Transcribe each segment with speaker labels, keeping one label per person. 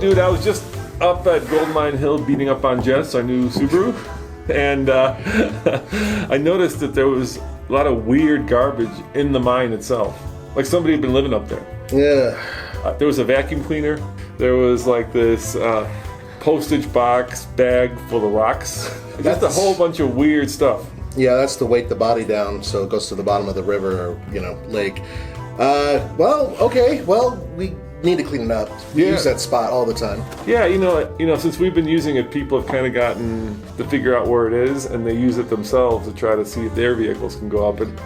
Speaker 1: dude, I was just up at Goldmine Hill beating up on Jess, our new Subaru, and I noticed that there was a lot of weird garbage in the mine itself. Like somebody had been living up there.
Speaker 2: Yeah.
Speaker 1: There was a vacuum cleaner. There was like this postage box bag full of rocks. Just a whole bunch of weird stuff.
Speaker 2: Yeah, that's to weight the body down so it goes to the bottom of the river or, lake. We need to clean it up. We use that spot all the time.
Speaker 1: Yeah, since we've been using it, people have kind of gotten to figure out where it is, and they use it themselves to try to see if their vehicles can go up. And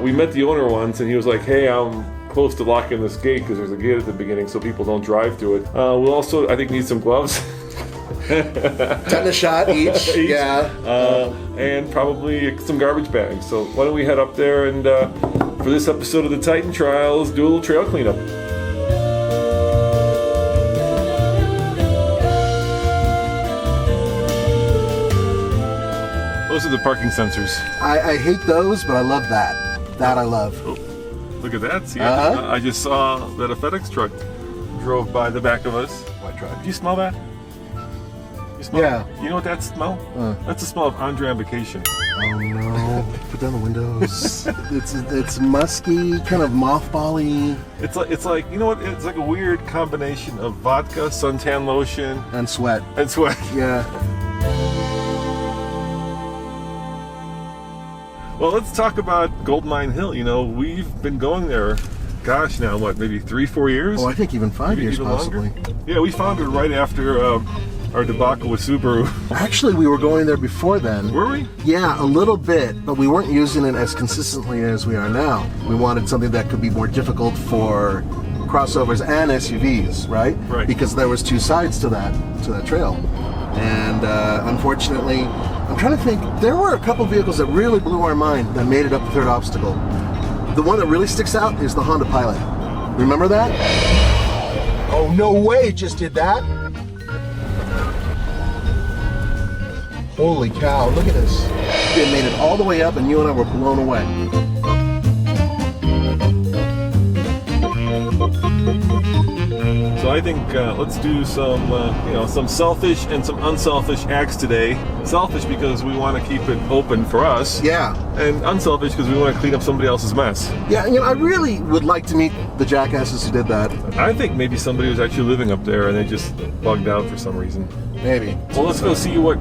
Speaker 1: we met the owner once, and he was like, "Hey, I'm close to locking this gate because there's a gate at the beginning, so people don't drive through it." We'll also, I think, need some gloves.
Speaker 2: Tetanus shot each. Yeah.
Speaker 1: And probably some garbage bags. So why don't we head up there and, for this episode of the Titan Trials, do a little trail cleanup. Those are the parking sensors.
Speaker 2: I hate those, but I love that. That I love.
Speaker 1: Oh, look at that. See, I just saw that a FedEx truck drove by the back of us.
Speaker 2: White truck.
Speaker 1: Did you smell that? You smell
Speaker 2: Yeah.
Speaker 1: You know what that smell? That's the smell of Andre on vacation.
Speaker 2: Oh no! Put down the windows. it's musky, kind of mothball-y.
Speaker 1: It's like you know what? It's like a weird combination of vodka, suntan lotion,
Speaker 2: and sweat.
Speaker 1: Yeah. Well, let's talk about Goldmine Hill. We've been going there, gosh, now what, maybe 3-4 years?
Speaker 2: Oh, I think even 5 years possibly.
Speaker 1: Longer? Yeah, we found it right after our debacle with Subaru.
Speaker 2: Actually, we were going there before then.
Speaker 1: Were we?
Speaker 2: Yeah, a little bit, but we weren't using it as consistently as we are now. We wanted something that could be more difficult for crossovers and SUVs, right?
Speaker 1: Right.
Speaker 2: Because there was two sides to that trail. And unfortunately, I'm trying to think, there were a couple vehicles that really blew our mind that made it up the third obstacle. The one that really sticks out is the Honda Pilot. Remember that? Oh, no way it just did that. Holy cow, look at this. It made it all the way up and you and I were blown away.
Speaker 1: So I think let's do some selfish and some unselfish acts today. Selfish because we want to keep it open for us.
Speaker 2: Yeah.
Speaker 1: And unselfish because we want to clean up somebody else's mess.
Speaker 2: Yeah, I really would like to meet the jackasses who did that.
Speaker 1: I think maybe somebody was actually living up there and they just bugged out for some reason.
Speaker 2: Maybe.
Speaker 1: Well, let's go see what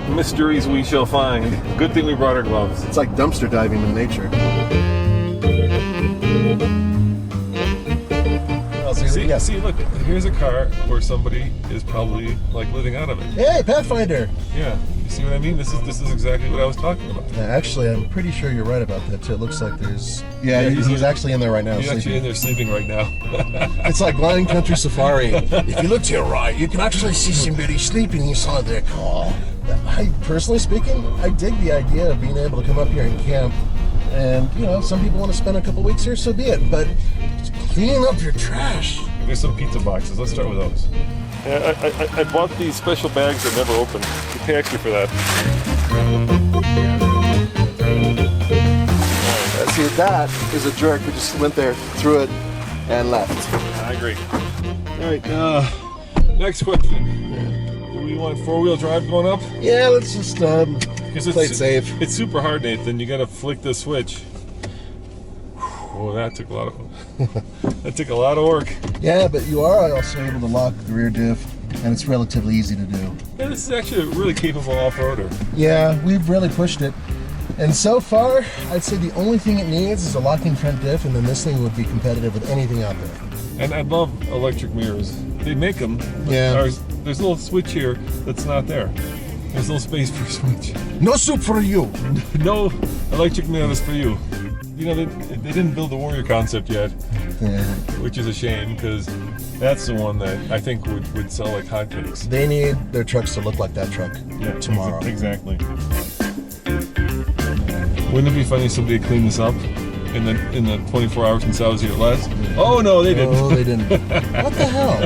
Speaker 1: mysteries we shall find. Good thing we brought our gloves.
Speaker 2: It's like dumpster diving in nature.
Speaker 1: See, look, here's a car where somebody is probably living out of it.
Speaker 2: Hey, Pathfinder!
Speaker 1: Yeah, you see what I mean? This is exactly what I was talking about.
Speaker 2: Yeah, actually, I'm pretty sure you're right about that too. It looks like there's... Yeah, he's actually in there right now.
Speaker 1: He's actually in there sleeping right now.
Speaker 2: It's like Lion Country Safari. If you look to your right, you can actually see somebody sleeping inside their car. Personally speaking, I dig the idea of being able to come up here and camp. And, some people want to spend a couple weeks here, so be it. But cleaning up your trash...
Speaker 1: There's some pizza boxes. Let's start with those. Yeah, I bought these special bags that never open. You pay extra for that.
Speaker 2: See, that is a jerk. We just went there, threw it, and left.
Speaker 1: I agree. All right, next question. Do we want four-wheel drive going up?
Speaker 2: Yeah, let's just play it safe.
Speaker 1: It's super hard, Nathan. You got to flick the switch. Oh, that took a lot of work.
Speaker 2: Yeah, but you are also able to lock the rear diff, and it's relatively easy to do.
Speaker 1: Yeah, this is actually a really capable off-roader.
Speaker 2: Yeah, we've really pushed it. And so far, I'd say the only thing it needs is a locking front diff, and then this thing would be competitive with anything out there.
Speaker 1: And I love electric mirrors. They make them.
Speaker 2: Yeah.
Speaker 1: There's a little switch here that's not there. There's no space for a switch.
Speaker 2: No soup for you.
Speaker 1: No electric mirrors for you. They didn't build the Warrior concept yet, which is a shame because that's the one that I think would sell like hotcakes.
Speaker 2: They need their trucks to look like that truck tomorrow.
Speaker 1: Exactly. Wouldn't it be funny if somebody cleaned this up in the 24 hours since I was here last? Oh no, they didn't.
Speaker 2: Oh, they didn't. What the hell?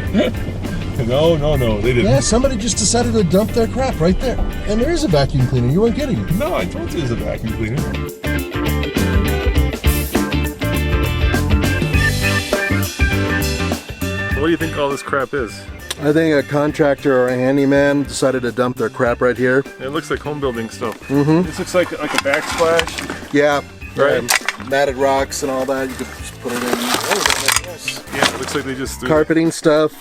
Speaker 1: No, they didn't.
Speaker 2: Yeah, somebody just decided to dump their crap right there. And there is a vacuum cleaner. You weren't kidding.
Speaker 1: No, I told you there's a vacuum cleaner. What do you think all this crap is?
Speaker 2: I think a contractor or a handyman decided to dump their crap right here.
Speaker 1: It looks like home building stuff. This looks like a backsplash.
Speaker 2: Yeah.
Speaker 1: Right.
Speaker 2: Matted rocks and all that. You could just put it in. Oh, nice.
Speaker 1: Yeah, it looks like they just threw
Speaker 2: carpeting stuff,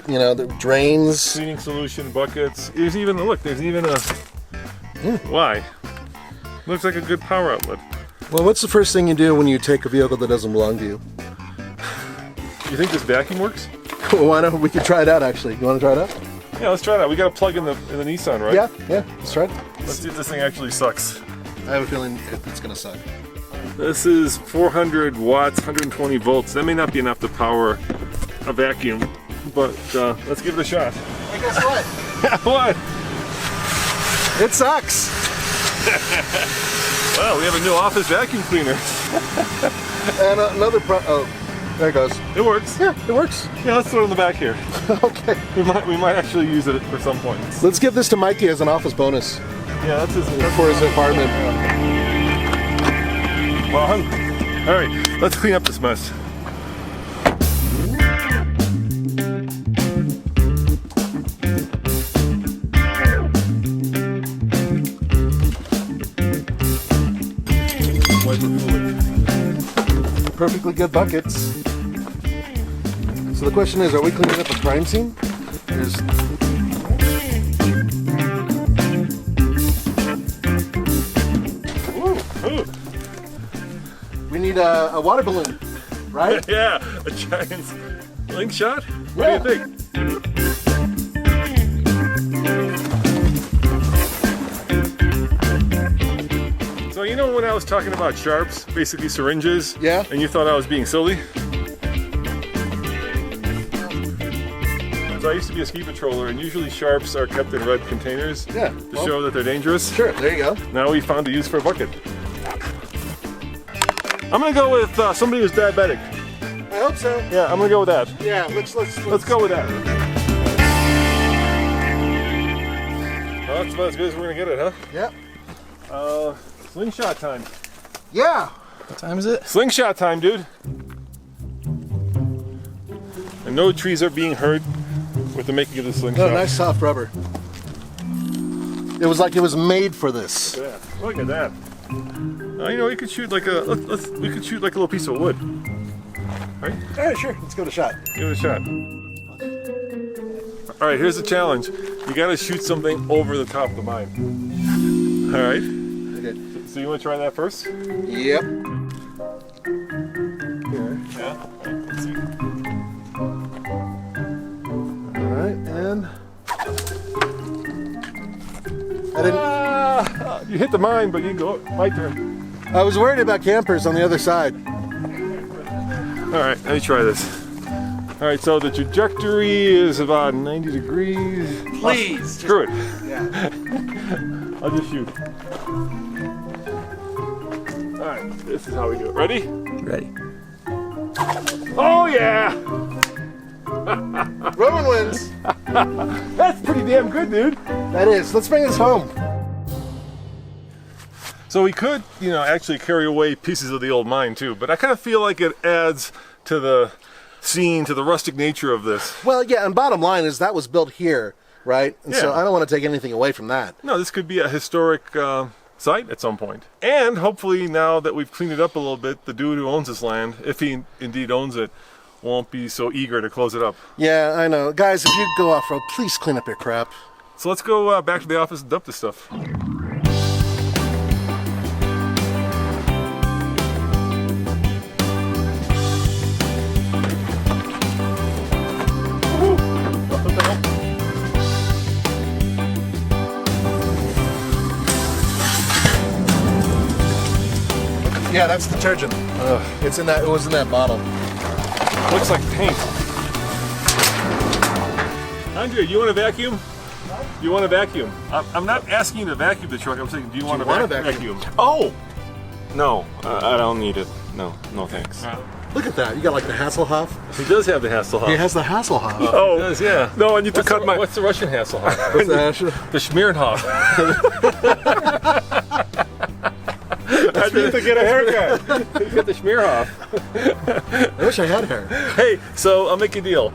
Speaker 2: you know, the drains.
Speaker 1: Cleaning solution, buckets. There's even a why? Looks like a good power outlet.
Speaker 2: Well, what's the first thing you do when you take a vehicle that doesn't belong to you?
Speaker 1: You think this vacuum works?
Speaker 2: Well, why not? We could try it out, actually. You want to try it out?
Speaker 1: Yeah, let's try it out. We got a plug in the Nissan, right?
Speaker 2: Yeah, let's try it.
Speaker 1: Let's see if this thing actually sucks.
Speaker 2: I have a feeling it's going to suck.
Speaker 1: This is 400 watts, 120 volts. That may not be enough to power a vacuum, but let's give it a shot.
Speaker 2: Hey, guess what?
Speaker 1: What?
Speaker 2: It sucks.
Speaker 1: Well, we have a new office vacuum cleaner.
Speaker 2: And another oh, there it goes.
Speaker 1: It works.
Speaker 2: Yeah, it works.
Speaker 1: Yeah, let's throw it in the back here.
Speaker 2: Okay.
Speaker 1: We might actually use it for some point.
Speaker 2: Let's give this to Mikey as an office bonus.
Speaker 1: Yeah, that's
Speaker 2: for his apartment.
Speaker 1: Well, all right, let's clean up this mess.
Speaker 2: Perfectly good buckets. So the question is, are we cleaning up a crime scene? We need a water balloon, right?
Speaker 1: Yeah, a giant slingshot? What do you think? So you know when I was talking about sharps, basically syringes?
Speaker 2: Yeah.
Speaker 1: And you thought I was being silly? So I used to be a ski patroller, and usually sharps are kept in red containers to show that they're dangerous.
Speaker 2: Sure, there you go.
Speaker 1: Now we found a use for a bucket. I'm gonna go with somebody who's diabetic.
Speaker 2: I hope so.
Speaker 1: Yeah, I'm gonna go with that.
Speaker 2: Yeah, let's
Speaker 1: go with that. Well, that's about as good as we're gonna get it, huh?
Speaker 2: Yep.
Speaker 1: Slingshot time.
Speaker 2: Yeah.
Speaker 3: What time is it?
Speaker 1: Slingshot time, dude. And no trees are being hurt with the making of the slingshot.
Speaker 2: Oh, nice soft rubber. It was like it was made for this.
Speaker 1: Yeah, look at that. You know, we could shoot like a we could shoot like a little piece of wood. Right?
Speaker 2: All right, sure. Let's give it a shot.
Speaker 1: Give it a shot. All right, here's the challenge. You got to shoot something over the top of the mine. All right.
Speaker 2: Okay.
Speaker 1: So you want to try that first?
Speaker 2: Yep. Here.
Speaker 1: Yeah. All right, let's see.
Speaker 2: All right, and I didn't.
Speaker 1: You hit the mine, but you go. My turn.
Speaker 2: I was worried about campers on the other side.
Speaker 1: All right, let me try this. All right, so the trajectory is about 90 degrees.
Speaker 3: Please.
Speaker 1: Screw it.
Speaker 2: Yeah. I'll
Speaker 1: just shoot. All right, this is how we do it. Ready?
Speaker 3: Ready.
Speaker 1: Oh yeah!
Speaker 2: Roman wins.
Speaker 1: That's pretty damn good, dude.
Speaker 2: That is. Let's bring this home.
Speaker 1: So we could, you know, actually carry away pieces of the old mine too, but I kind of feel like it adds to the scene, to the rustic nature of this.
Speaker 2: Well, yeah, and bottom line is that was built here, right? And so
Speaker 1: Yeah.
Speaker 2: I don't want to take anything away from that.
Speaker 1: No, this could be a historic site at some point. And hopefully now that we've cleaned it up a little bit, the dude who owns this land, if he indeed owns it, won't be so eager to close it up.
Speaker 2: Yeah, I know. Guys, if you go off-road, please clean up your crap.
Speaker 1: So let's go back to the office and dump this stuff.
Speaker 2: Yeah, that's detergent. It's in that. It was in that bottle.
Speaker 1: Looks like paint. Andre, do you want a vacuum? Do you want a vacuum? I'm not asking you to vacuum the truck. I'm saying, do you want a vacuum?
Speaker 4: Oh! No, I don't need it. No thanks.
Speaker 2: Look at that. You got like the Hasselhoff.
Speaker 1: He does have the Hasselhoff.
Speaker 2: He has the Hasselhoff.
Speaker 4: Oh,
Speaker 1: He does, yeah.
Speaker 4: no, I need to cut my...
Speaker 1: What's the Russian Hasselhoff?
Speaker 2: What's the
Speaker 1: The Schmierenhoff.
Speaker 4: I
Speaker 3: need to get a haircut.
Speaker 1: Get the schmear off.
Speaker 2: I wish I had hair.
Speaker 1: Hey, so I'll make you a deal.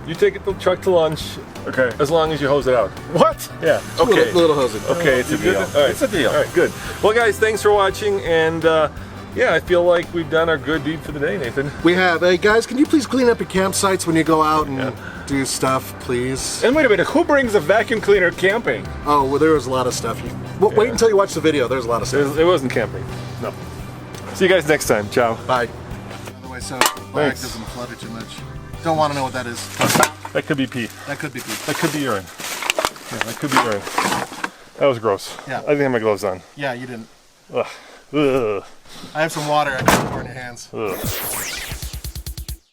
Speaker 1: You take the truck to lunch.
Speaker 3: Okay.
Speaker 1: As long as you hose it out.
Speaker 3: What?
Speaker 1: Yeah. Okay.
Speaker 2: Little hosing.
Speaker 1: Okay, it's a deal. All right.
Speaker 3: It's a deal.
Speaker 1: All right, good. Well, guys, thanks for watching, and yeah, I feel like we've done our good deed for the day, Nathan.
Speaker 2: We have. Hey, guys, can you please clean up your campsites when you go out and do stuff, please?
Speaker 3: And wait a minute, who brings a vacuum cleaner camping?
Speaker 2: Oh, well, there was a lot of stuff. Wait until you watch the video. There's a lot of stuff.
Speaker 1: It wasn't camping. No. See you guys next time. Ciao.
Speaker 2: Bye. By the way, so black doesn't flutter too much. Don't want to know what that is.
Speaker 1: That could be pee.
Speaker 2: That could be pee.
Speaker 1: That could be urine. Yeah, that could be urine. That was gross.
Speaker 2: Yeah.
Speaker 1: I didn't have my gloves on.
Speaker 2: Yeah, you didn't.
Speaker 1: Ugh. Ugh.
Speaker 2: I have some water I can pour in your hands.
Speaker 1: Ugh.